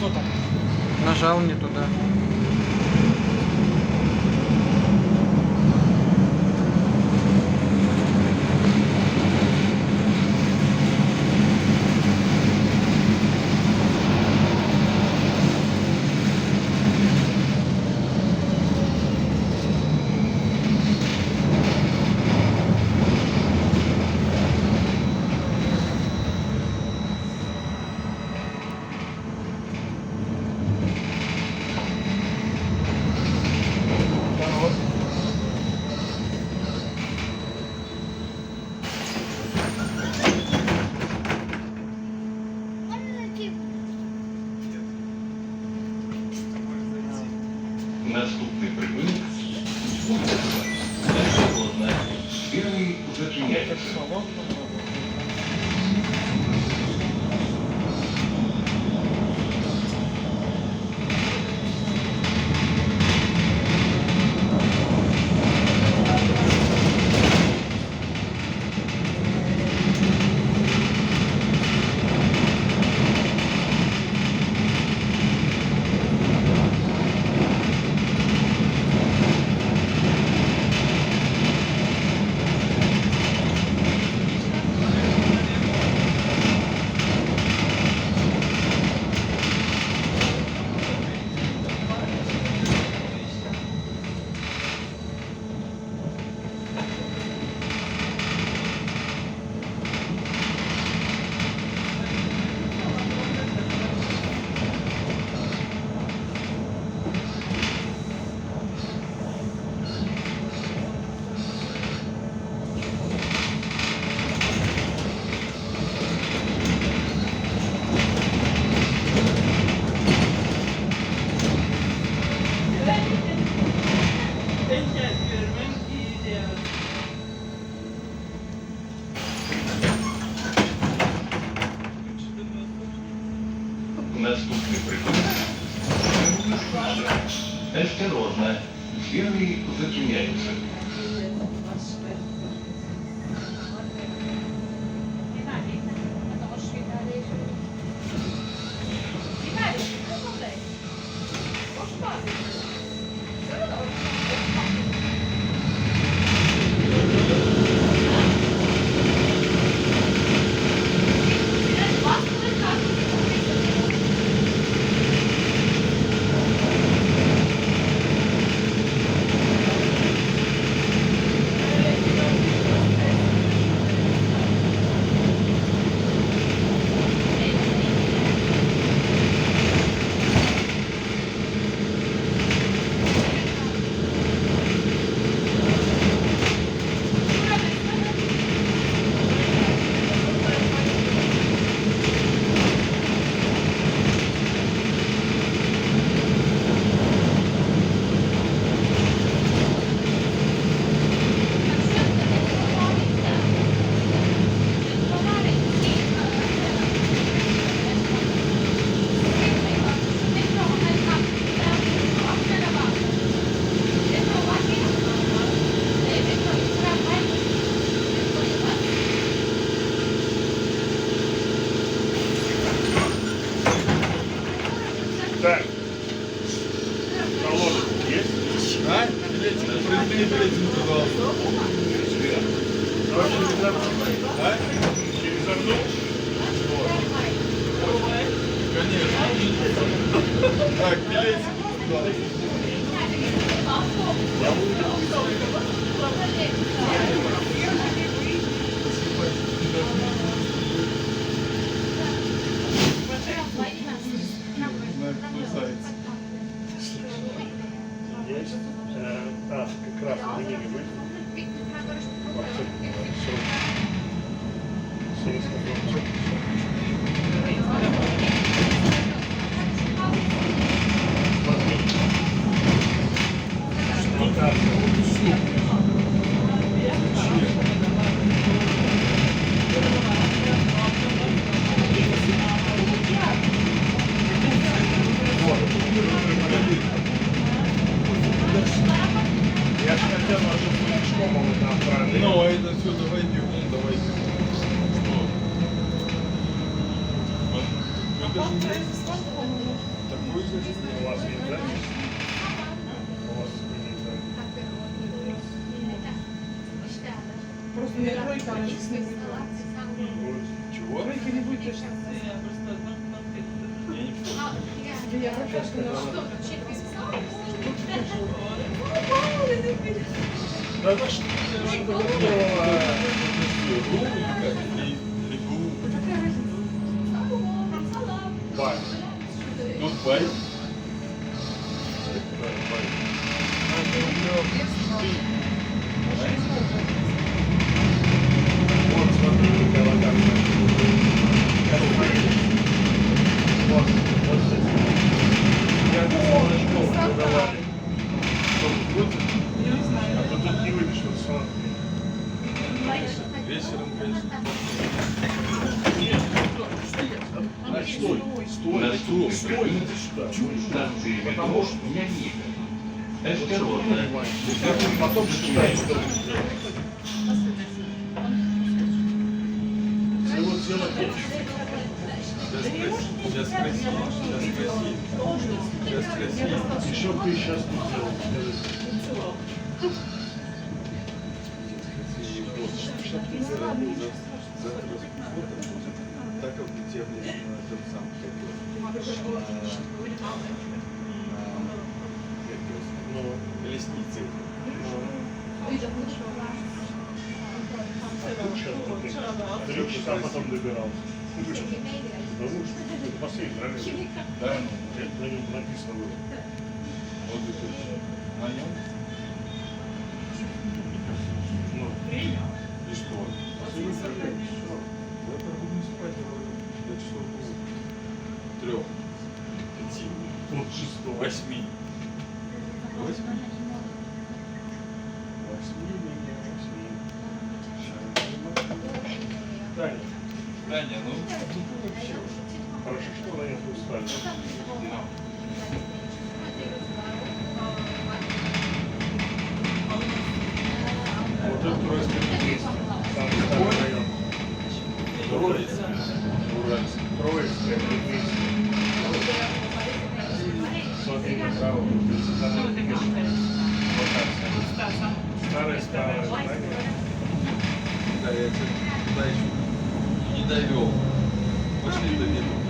Что там? Нажал не туда. Наступний припинок вулиця Незаводна. Первий зачиняється. Наступний припинок. Осторожно. Двери зачиняются. Так. Колодец есть? А? Билетик, пожалуйста. Давай через окно. А? Через окно? Конечно. Так, билетик, пожалуйста. Красавица. Есть. Как раз на ними будет. Я же хотел нашу школу направить. Ну, а это все, давайте, давайте. Что? Это же Такой же. У вас є, да? У вас є, да? Просто не тройка, а чисто не будет. Чего? Тройки не будет точно. Я не понял. Я просто сказала. Да это ж что такое? Рубрика или ГУ? Бай. Тут бай. Вот, смотри, какая локация. Вот здесь. Я не знаю, что вы давали. Что вы будете? А то тут не выйдешь, вот смотри. Вечером, конечно. Стой, стой, стой, иди сюда. Станции Потому метро что Леонида. Осторожно. потом считай, что всего дело Сейчас красиво. Сейчас красиво. и что ты сейчас тут делал, скажи. И вот, что ты завтра так как у тебя, блин, на этом самом колеснице. А тут сейчас ты 3 часа потом добирался. Да лучше. Это последний, правильно? Да? На нем написано было. Вот это. На нем? Ну, И что? Я буду спать до часов 3, 5, вот 6. 8. 8? Таня, Таня, ну тут вообще. хорошо, что на них устали. Вот это Троицкое предместье. Самый старый район. Уральск. Уральск. Троицкое предместье. Смотри направо. Локация. Старое здание. Да, я туда еще не довел. Пошли до метро.